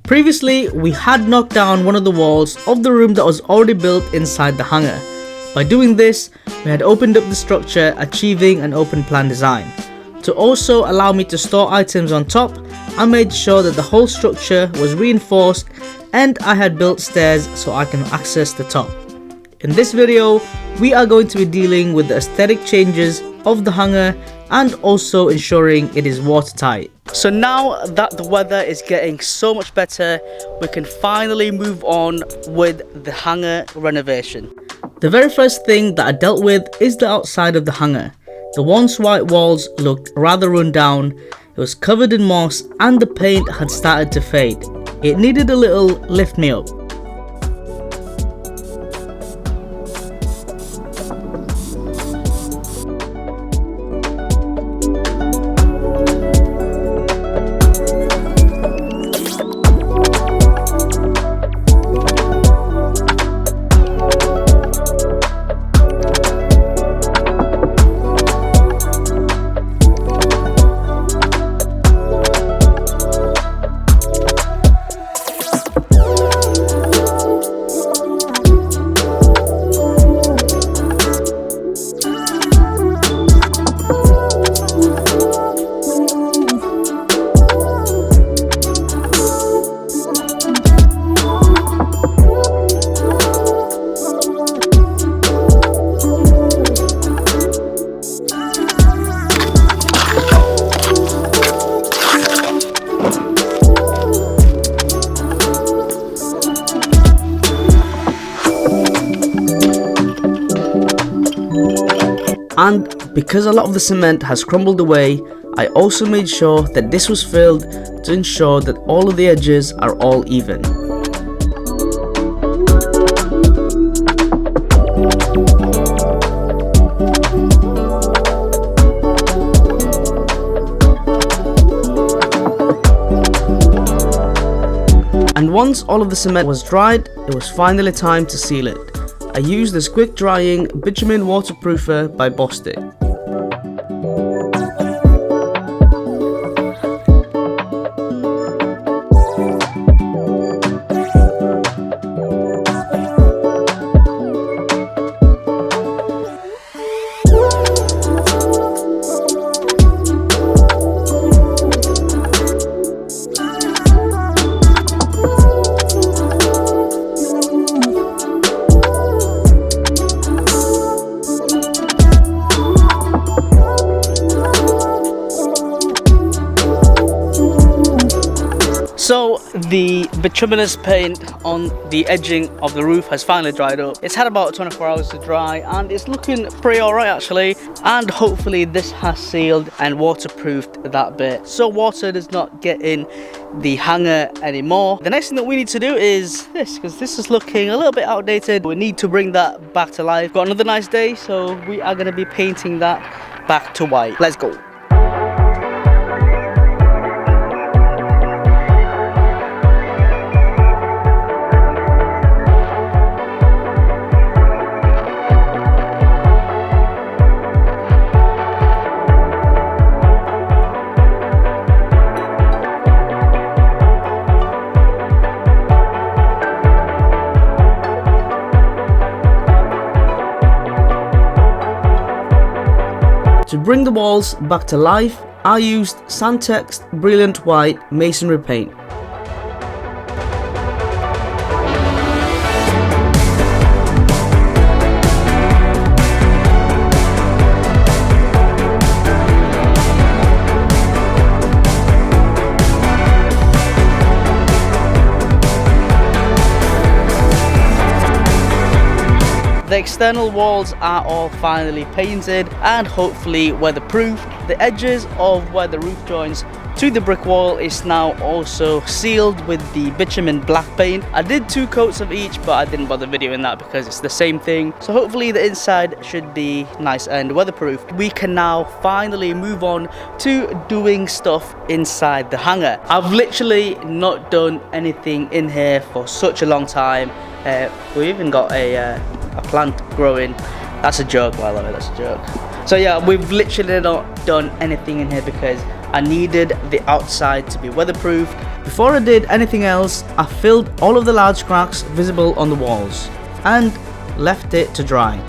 Previously, we had knocked down one of the walls of the room that was already built inside the hangar. By doing this, we had opened up the structure, achieving an open plan design. To also allow me to store items on top, I made sure that the whole structure was reinforced and I had built stairs so I can access the top. In this video, we are going to be dealing with the aesthetic changes of the hangar and also ensuring it is watertight. So now that the weather is getting so much better, we can finally move on with the hangar renovation. The very first thing that I dealt with is the outside of the hangar. The once white walls looked rather run down, it was covered in moss and the paint had started to fade. It needed a little lift me up. And because a lot of the cement has crumbled away, I also made sure that this was filled to ensure that all of the edges are all even. And once all of the cement was dried, it was finally time to seal it. I used this quick drying bitumen waterproofer by Bostik. So the bituminous paint on the edging of the roof has finally dried up. It's had about 24 hours to dry and it's looking pretty alright actually, and hopefully this has sealed and waterproofed that bit so water does not get in the hangar anymore. The next thing that we need to do is this, because this is looking a little bit outdated. We need to bring that back to life. Got another nice day, so we are going to be painting that back to white. Let's go. To bring the walls back to life, I used Sandtex Brilliant White masonry paint. The external walls are all finally painted and hopefully weatherproofed. The edges of where the roof joins to the brick wall is now also sealed with the bitumen black paint. I did 2 coats of each, but I didn't bother videoing that because it's the same thing. So hopefully the inside should be nice and weatherproof. We can now finally move on to doing stuff inside the hangar. I've literally not done anything in here for such a long time. We even got a plant growing. That's a joke, by the way, that's a joke. So yeah, we've literally not done anything in here because I needed the outside to be weatherproof. Before I did anything else, I filled all of the large cracks visible on the walls and left it to dry.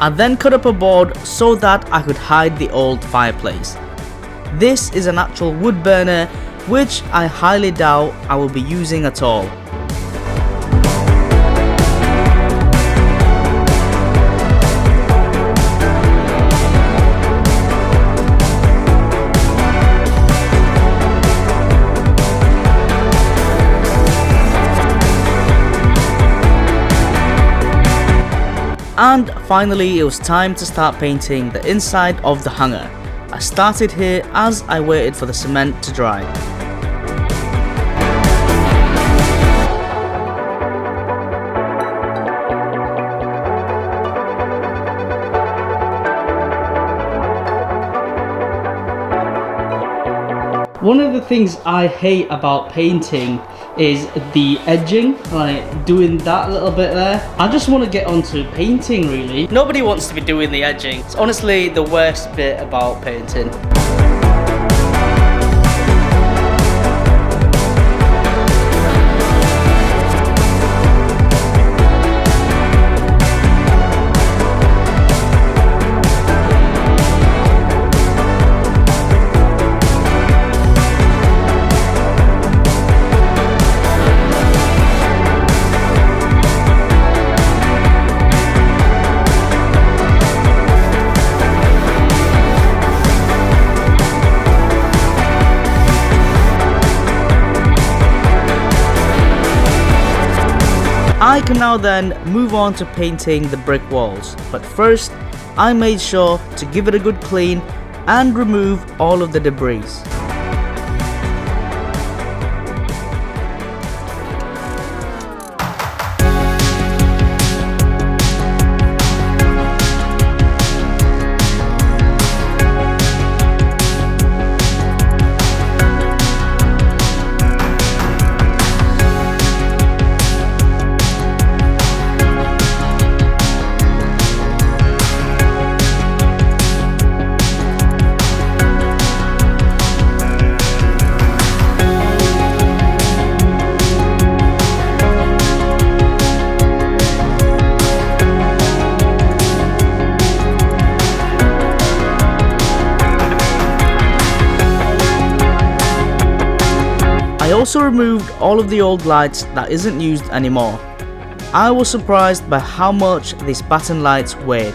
I then cut up a board so that I could hide the old fireplace. This is an actual wood burner, which I highly doubt I will be using at all. And finally, it was time to start painting the inside of the hanger. I started here as I waited for the cement to dry. One of the things I hate about painting is the edging, like doing that little bit there. I just want to get onto painting really. Nobody wants to be doing the edging. It's honestly the worst bit about painting. I can now then move on to painting the brick walls, but first I made sure to give it a good clean and remove all of the debris. I also removed all of the old lights that isn't used anymore. I was surprised by how much these batten lights weighed.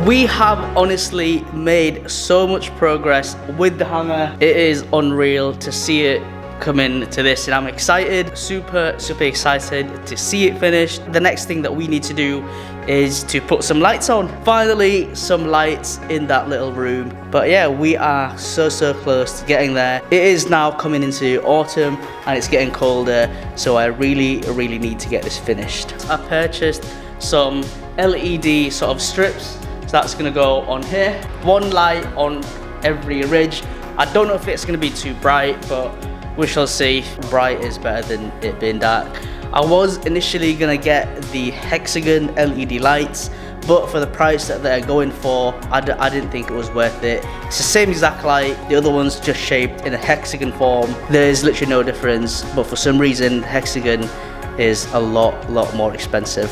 We have honestly made so much progress with the hanger. It is unreal to see it come into this, and I'm excited, super excited to see it finished. The next thing that we need to do is to put some lights on. Finally, some lights in that little room. But yeah, we are so close to getting there. It is now coming into autumn and it's getting colder, so I really need to get this finished. I purchased some LED sort of strips. That's gonna go on here. One light on every ridge. I don't know if it's gonna be too bright, but we shall see. Bright is better than it being dark. I was initially gonna get the hexagon LED lights, but for the price that they're going for, I didn't think it was worth it. It's the same exact light, the other one's just shaped in a hexagon form. There's literally no difference, but for some reason hexagon is a lot more expensive.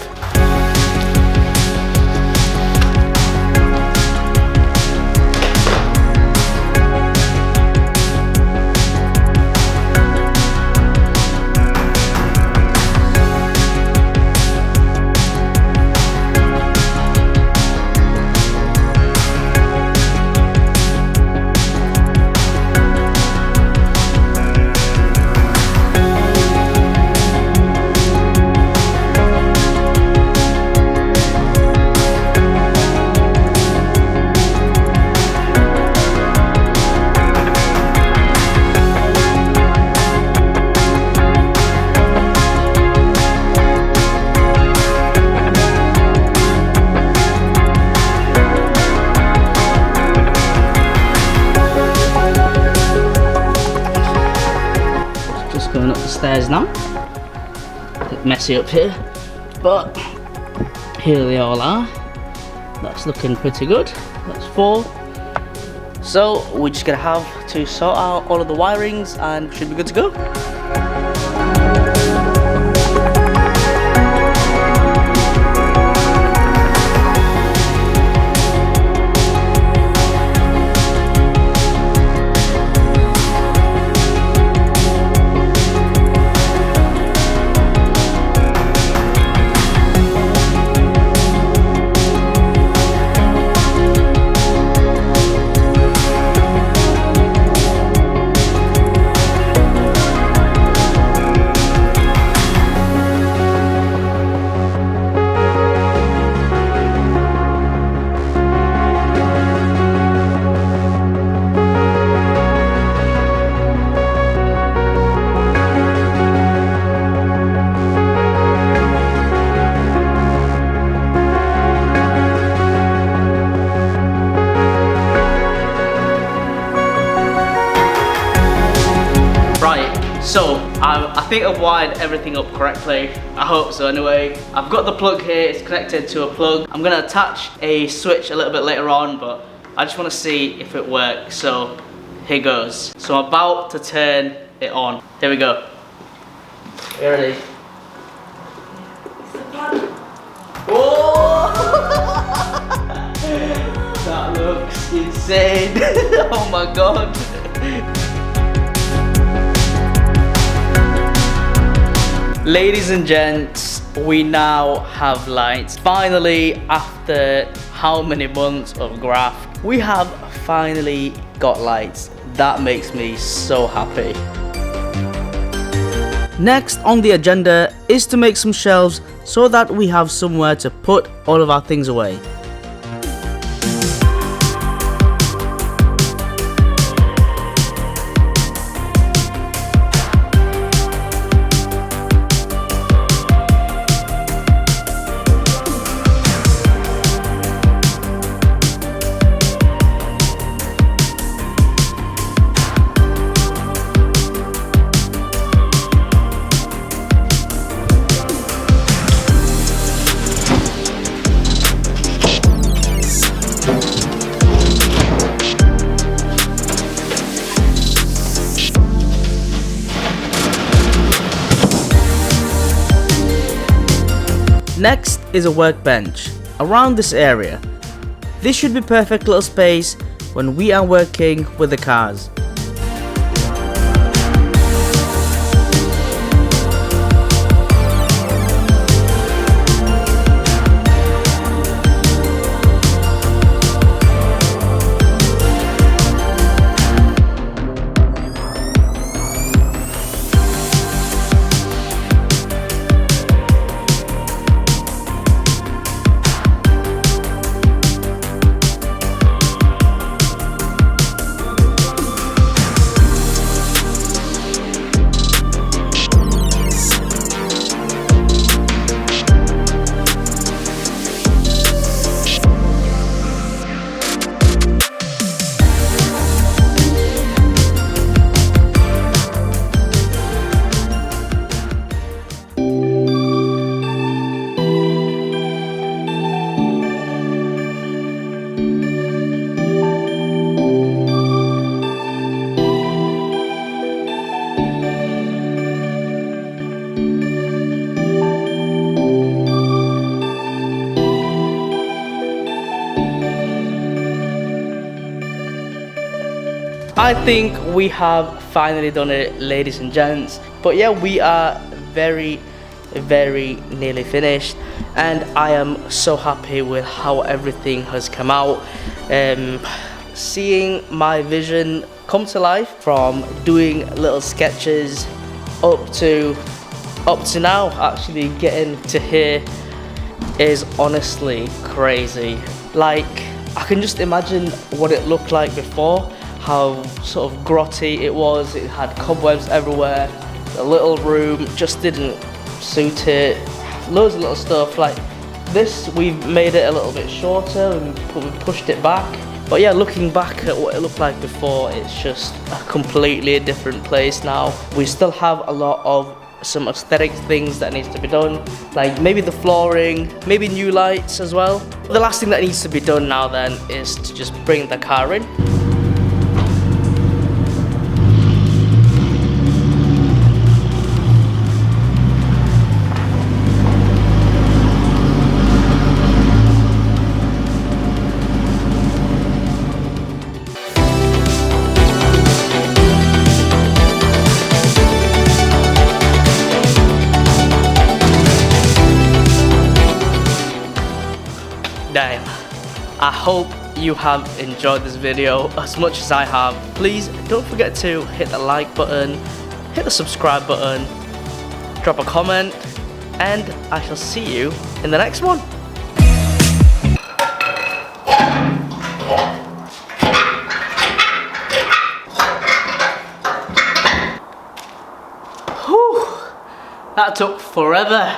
Going up the stairs now. A bit messy up here, but here they all are. That's looking pretty good. That's 4. So we're just gonna have to sort out all of the wirings and should be good to go. So I think I've wired everything up correctly. I hope so anyway. I've got the plug here, it's connected to a plug. I'm gonna attach a switch a little bit later on, but I just wanna see if it works. So here goes. So I'm about to turn it on. Here we go. You ready? Whoa! That looks insane. Oh my god. Ladies and gents, we now have lights. Finally, after how many months of graft, we have finally got lights. That makes me so happy. Next on the agenda is to make some shelves so that we have somewhere to put all of our things away. Next is a workbench around this area. This should be perfect little space when we are working with the cars. I think we have finally done it, ladies and gents. But yeah, we are very nearly finished, and I am so happy with how everything has come out. Seeing my vision come to life from doing little sketches up to now, actually getting to here is honestly crazy. Like, I can just imagine what it looked like before, how sort of grotty it was. It had cobwebs everywhere, the little room just didn't suit it, loads of little stuff. Like this, we've made it a little bit shorter and we pushed it back. But yeah, looking back at what it looked like before, it's just a completely different place now. We still have a lot of some aesthetic things that needs to be done, like maybe the flooring, maybe new lights as well. The last thing that needs to be done now then is to just bring the car in. Damn. I hope you have enjoyed this video as much as I have. Please don't forget to hit the like button, hit the subscribe button, drop a comment, and I shall see you in the next one. Whew, that took forever.